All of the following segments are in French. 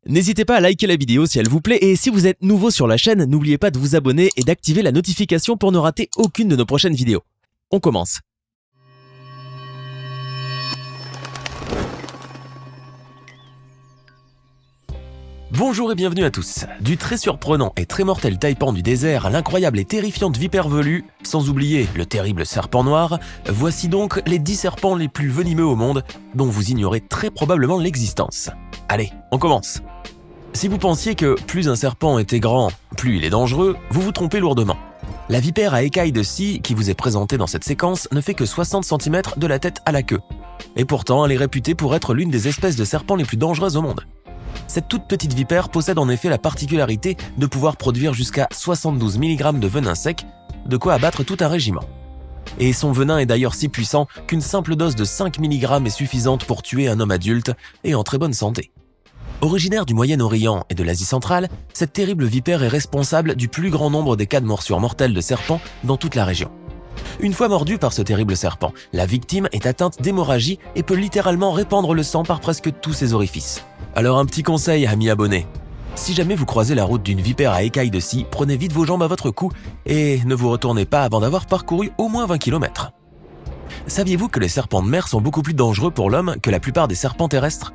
N'hésitez pas à liker la vidéo si elle vous plaît et si vous êtes nouveau sur la chaîne, n'oubliez pas de vous abonner et d'activer la notification pour ne rater aucune de nos prochaines vidéos. On commence. Bonjour et bienvenue à tous. Du très surprenant et très mortel taipan du désert à l'incroyable et terrifiante vipère velue, sans oublier le terrible serpent noir, voici donc les 10 serpents les plus venimeux au monde, dont vous ignorez très probablement l'existence. Allez, on commence. Si vous pensiez que plus un serpent était grand, plus il est dangereux, vous vous trompez lourdement. La vipère à écailles de scie qui vous est présentée dans cette séquence ne fait que 60 cm de la tête à la queue. Et pourtant, elle est réputée pour être l'une des espèces de serpents les plus dangereuses au monde. Cette toute petite vipère possède en effet la particularité de pouvoir produire jusqu'à 72 mg de venin sec, de quoi abattre tout un régiment. Et son venin est d'ailleurs si puissant qu'une simple dose de 5 mg est suffisante pour tuer un homme adulte et en très bonne santé. Originaire du Moyen-Orient et de l'Asie centrale, cette terrible vipère est responsable du plus grand nombre des cas de morsures mortelles de serpents dans toute la région. Une fois mordue par ce terrible serpent, la victime est atteinte d'hémorragie et peut littéralement répandre le sang par presque tous ses orifices. Alors un petit conseil, amis abonnés. Si jamais vous croisez la route d'une vipère à écailles de scie, prenez vite vos jambes à votre cou et ne vous retournez pas avant d'avoir parcouru au moins 20 km. Saviez-vous que les serpents de mer sont beaucoup plus dangereux pour l'homme que la plupart des serpents terrestres ?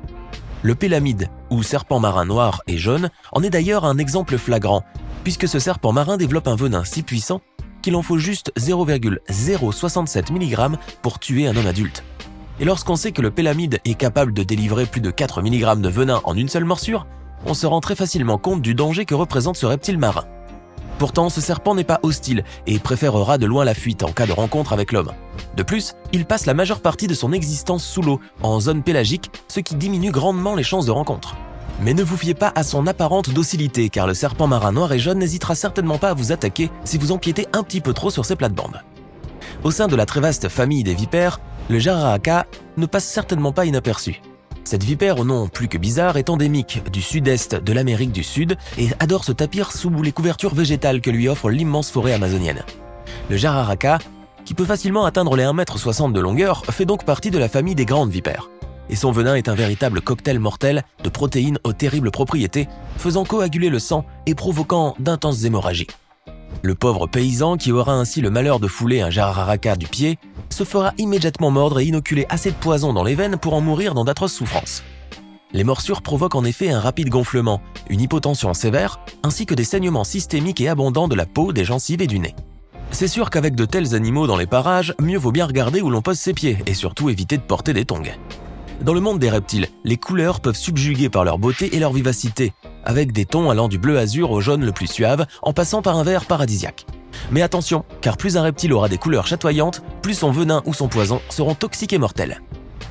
Le pélamide, ou serpent marin noir et jaune, en est d'ailleurs un exemple flagrant, puisque ce serpent marin développe un venin si puissant qu'il en faut juste 0,067 mg pour tuer un homme adulte. Et lorsqu'on sait que le pélamide est capable de délivrer plus de 4 mg de venin en une seule morsure, on se rend très facilement compte du danger que représente ce reptile marin. Pourtant, ce serpent n'est pas hostile et préférera de loin la fuite en cas de rencontre avec l'homme. De plus, il passe la majeure partie de son existence sous l'eau, en zone pélagique, ce qui diminue grandement les chances de rencontre. Mais ne vous fiez pas à son apparente docilité, car le serpent marin noir et jaune n'hésitera certainement pas à vous attaquer si vous empiétez un petit peu trop sur ses plates-bandes. Au sein de la très vaste famille des vipères, le jararaca ne passe certainement pas inaperçu. Cette vipère au nom plus que bizarre est endémique du sud-est de l'Amérique du Sud et adore se tapir sous les couvertures végétales que lui offre l'immense forêt amazonienne. Le jararaca, qui peut facilement atteindre les 1,60 m de longueur, fait donc partie de la famille des grandes vipères. Et son venin est un véritable cocktail mortel de protéines aux terribles propriétés, faisant coaguler le sang et provoquant d'intenses hémorragies. Le pauvre paysan qui aura ainsi le malheur de fouler un jararaca du pied se fera immédiatement mordre et inoculer assez de poison dans les veines pour en mourir dans d'atroces souffrances. Les morsures provoquent en effet un rapide gonflement, une hypotension sévère, ainsi que des saignements systémiques et abondants de la peau, des gencives et du nez. C'est sûr qu'avec de tels animaux dans les parages, mieux vaut bien regarder où l'on pose ses pieds et surtout éviter de porter des tongs. Dans le monde des reptiles, les couleurs peuvent subjuguer par leur beauté et leur vivacité, avec des tons allant du bleu azur au jaune le plus suave, en passant par un vert paradisiaque. Mais attention, car plus un reptile aura des couleurs chatoyantes, plus son venin ou son poison seront toxiques et mortels.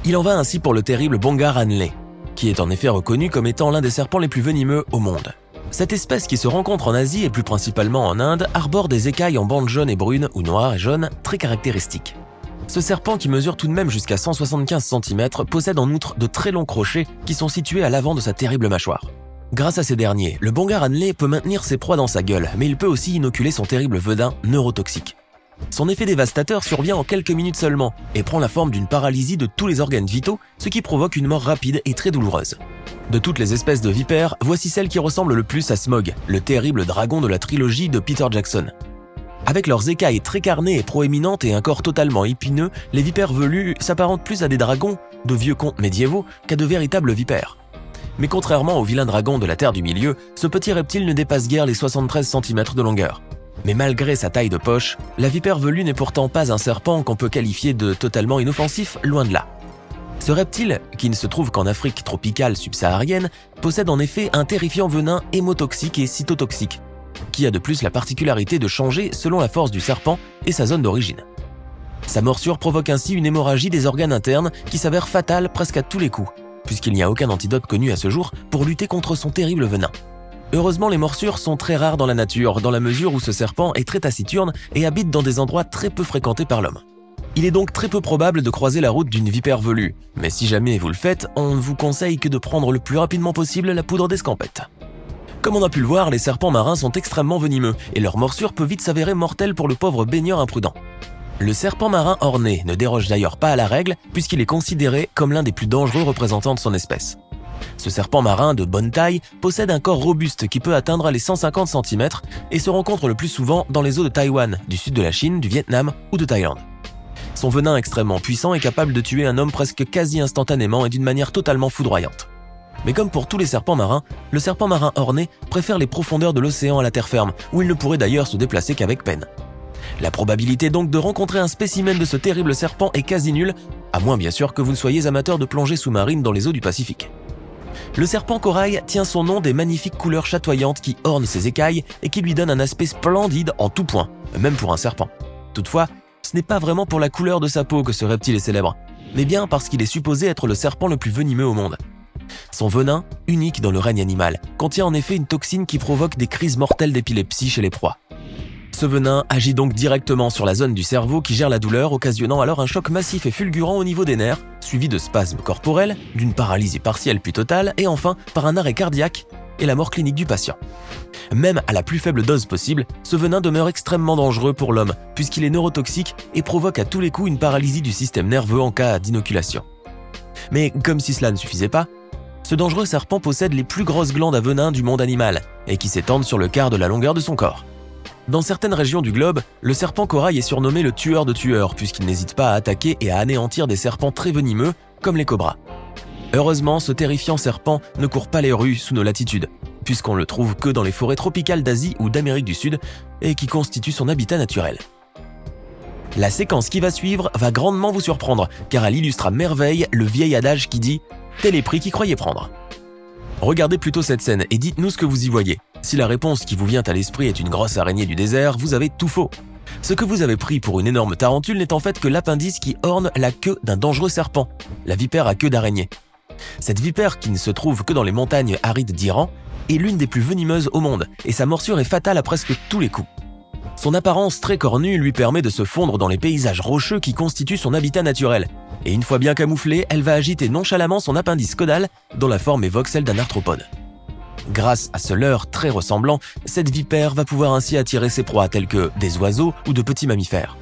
Il en va ainsi pour le terrible Bongar annelé, qui est en effet reconnu comme étant l'un des serpents les plus venimeux au monde. Cette espèce qui se rencontre en Asie et plus principalement en Inde arbore des écailles en bandes jaunes et brunes ou noires et jaunes très caractéristiques. Ce serpent qui mesure tout de même jusqu'à 175 cm possède en outre de très longs crochets qui sont situés à l'avant de sa terrible mâchoire. Grâce à ces derniers, le Bongar annelé peut maintenir ses proies dans sa gueule, mais il peut aussi inoculer son terrible venin neurotoxique. Son effet dévastateur survient en quelques minutes seulement et prend la forme d'une paralysie de tous les organes vitaux, ce qui provoque une mort rapide et très douloureuse. De toutes les espèces de vipères, voici celle qui ressemble le plus à Smaug, le terrible dragon de la trilogie de Peter Jackson. Avec leurs écailles très carnées et proéminentes et un corps totalement épineux, les vipères velues s'apparentent plus à des dragons de vieux contes médiévaux qu'à de véritables vipères. Mais contrairement au vilain dragon de la Terre du Milieu, ce petit reptile ne dépasse guère les 73 cm de longueur. Mais malgré sa taille de poche, la vipère velue n'est pourtant pas un serpent qu'on peut qualifier de totalement inoffensif, loin de là. Ce reptile, qui ne se trouve qu'en Afrique tropicale subsaharienne, possède en effet un terrifiant venin hémotoxique et cytotoxique, qui a de plus la particularité de changer selon la force du serpent et sa zone d'origine. Sa morsure provoque ainsi une hémorragie des organes internes qui s'avère fatale presque à tous les coups, puisqu'il n'y a aucun antidote connu à ce jour pour lutter contre son terrible venin. Heureusement, les morsures sont très rares dans la nature, dans la mesure où ce serpent est très taciturne et habite dans des endroits très peu fréquentés par l'homme. Il est donc très peu probable de croiser la route d'une vipère velue, mais si jamais vous le faites, on ne vous conseille que de prendre le plus rapidement possible la poudre d'escampette. Comme on a pu le voir, les serpents marins sont extrêmement venimeux et leur morsure peut vite s'avérer mortelle pour le pauvre baigneur imprudent. Le serpent marin orné ne déroge d'ailleurs pas à la règle puisqu'il est considéré comme l'un des plus dangereux représentants de son espèce. Ce serpent marin de bonne taille possède un corps robuste qui peut atteindre les 150 cm et se rencontre le plus souvent dans les eaux de Taïwan, du sud de la Chine, du Vietnam ou de Thaïlande. Son venin extrêmement puissant est capable de tuer un homme presque quasi instantanément et d'une manière totalement foudroyante. Mais comme pour tous les serpents marins, le serpent marin orné préfère les profondeurs de l'océan à la terre ferme, où il ne pourrait d'ailleurs se déplacer qu'avec peine. La probabilité donc de rencontrer un spécimen de ce terrible serpent est quasi nulle, à moins bien sûr que vous ne soyez amateur de plongée sous-marine dans les eaux du Pacifique. Le serpent corail tient son nom des magnifiques couleurs chatoyantes qui ornent ses écailles et qui lui donnent un aspect splendide en tout point, même pour un serpent. Toutefois, ce n'est pas vraiment pour la couleur de sa peau que ce reptile est célèbre, mais bien parce qu'il est supposé être le serpent le plus venimeux au monde. Son venin, unique dans le règne animal, contient en effet une toxine qui provoque des crises mortelles d'épilepsie chez les proies. Ce venin agit donc directement sur la zone du cerveau qui gère la douleur, occasionnant alors un choc massif et fulgurant au niveau des nerfs, suivi de spasmes corporels, d'une paralysie partielle puis totale, et enfin par un arrêt cardiaque et la mort clinique du patient. Même à la plus faible dose possible, ce venin demeure extrêmement dangereux pour l'homme, puisqu'il est neurotoxique et provoque à tous les coups une paralysie du système nerveux en cas d'inoculation. Mais comme si cela ne suffisait pas, ce dangereux serpent possède les plus grosses glandes à venin du monde animal, et qui s'étendent sur le quart de la longueur de son corps. Dans certaines régions du globe, le serpent corail est surnommé le tueur de tueurs puisqu'il n'hésite pas à attaquer et à anéantir des serpents très venimeux comme les cobras. Heureusement, ce terrifiant serpent ne court pas les rues sous nos latitudes, puisqu'on le trouve que dans les forêts tropicales d'Asie ou d'Amérique du Sud et qui constituent son habitat naturel. La séquence qui va suivre va grandement vous surprendre car elle illustre à merveille le vieil adage qui dit « tel est pris qui croyait prendre ». Regardez plutôt cette scène et dites-nous ce que vous y voyez. Si la réponse qui vous vient à l'esprit est une grosse araignée du désert, vous avez tout faux. Ce que vous avez pris pour une énorme tarentule n'est en fait que l'appendice qui orne la queue d'un dangereux serpent, la vipère à queue d'araignée. Cette vipère, qui ne se trouve que dans les montagnes arides d'Iran, est l'une des plus venimeuses au monde et sa morsure est fatale à presque tous les coups. Son apparence très cornue lui permet de se fondre dans les paysages rocheux qui constituent son habitat naturel. Et une fois bien camouflée, elle va agiter nonchalamment son appendice caudal dont la forme évoque celle d'un arthropode. Grâce à ce leurre très ressemblant, cette vipère va pouvoir ainsi attirer ses proies telles que des oiseaux ou de petits mammifères.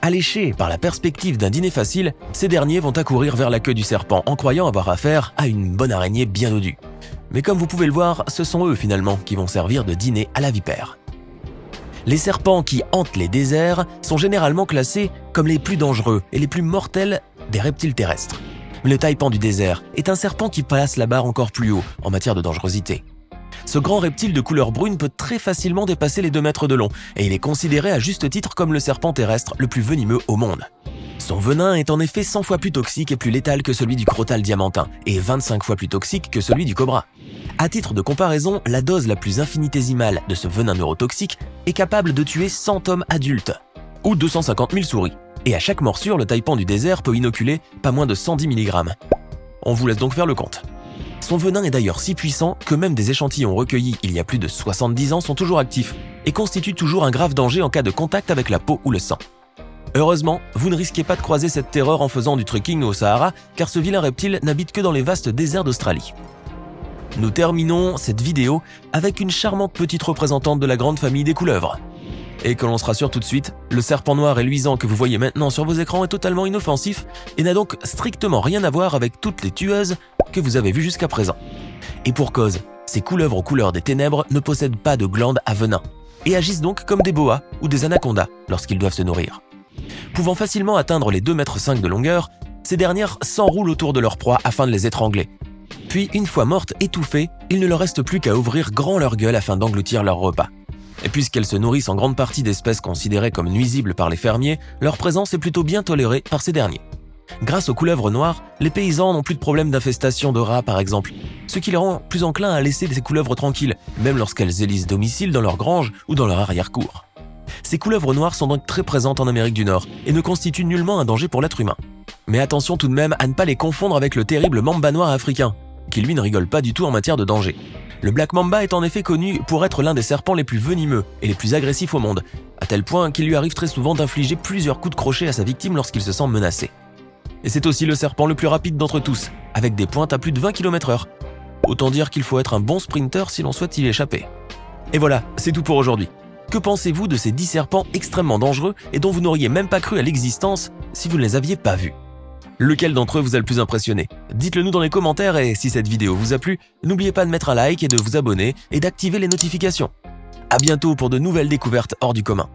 Alléchés par la perspective d'un dîner facile, ces derniers vont accourir vers la queue du serpent en croyant avoir affaire à une bonne araignée bien dodue. Mais comme vous pouvez le voir, ce sont eux finalement qui vont servir de dîner à la vipère. Les serpents qui hantent les déserts sont généralement classés comme les plus dangereux et les plus mortels des reptiles terrestres. Mais le taipan du désert est un serpent qui place la barre encore plus haut en matière de dangerosité. Ce grand reptile de couleur brune peut très facilement dépasser les 2 mètres de long et il est considéré à juste titre comme le serpent terrestre le plus venimeux au monde. Son venin est en effet 100 fois plus toxique et plus létal que celui du crotale diamantin et 25 fois plus toxique que celui du cobra. À titre de comparaison, la dose la plus infinitésimale de ce venin neurotoxique est capable de tuer 100 hommes adultes ou 250 000 souris. Et à chaque morsure, le taipan du désert peut inoculer pas moins de 110 mg. On vous laisse donc faire le compte. Son venin est d'ailleurs si puissant que même des échantillons recueillis il y a plus de 70 ans sont toujours actifs et constituent toujours un grave danger en cas de contact avec la peau ou le sang. Heureusement, vous ne risquez pas de croiser cette terreur en faisant du trekking au Sahara car ce vilain reptile n'habite que dans les vastes déserts d'Australie. Nous terminons cette vidéo avec une charmante petite représentante de la grande famille des couleuvres. Et que l'on se rassure tout de suite, le serpent noir et luisant que vous voyez maintenant sur vos écrans est totalement inoffensif et n'a donc strictement rien à voir avec toutes les tueuses que vous avez vues jusqu'à présent. Et pour cause, ces couleuvres aux couleurs des ténèbres ne possèdent pas de glandes à venin et agissent donc comme des boas ou des anacondas lorsqu'ils doivent se nourrir. Pouvant facilement atteindre les 2,5 m de longueur, ces dernières s'enroulent autour de leur proie afin de les étrangler. Puis, une fois mortes, étouffées, il ne leur reste plus qu'à ouvrir grand leur gueule afin d'engloutir leur repas. Et puisqu'elles se nourrissent en grande partie d'espèces considérées comme nuisibles par les fermiers, leur présence est plutôt bien tolérée par ces derniers. Grâce aux couleuvres noires, les paysans n'ont plus de problème d'infestation de rats par exemple, ce qui les rend plus enclins à laisser ces couleuvres tranquilles, même lorsqu'elles élisent domicile dans leur grange ou dans leur arrière-cour. Ces couleuvres noires sont donc très présentes en Amérique du Nord et ne constituent nullement un danger pour l'être humain. Mais attention tout de même à ne pas les confondre avec le terrible mamba noir africain, qui lui ne rigole pas du tout en matière de danger. Le Black Mamba est en effet connu pour être l'un des serpents les plus venimeux et les plus agressifs au monde, à tel point qu'il lui arrive très souvent d'infliger plusieurs coups de crochet à sa victime lorsqu'il se sent menacé. Et c'est aussi le serpent le plus rapide d'entre tous, avec des pointes à plus de 20 km/h. Autant dire qu'il faut être un bon sprinter si l'on souhaite y échapper. Et voilà, c'est tout pour aujourd'hui. Que pensez-vous de ces 10 serpents extrêmement dangereux et dont vous n'auriez même pas cru à l'existence si vous ne les aviez pas vus ? Lequel d'entre eux vous a le plus impressionné? Dites-le nous dans les commentaires et si cette vidéo vous a plu, n'oubliez pas de mettre un like et de vous abonner et d'activer les notifications. À bientôt pour de nouvelles découvertes hors du commun.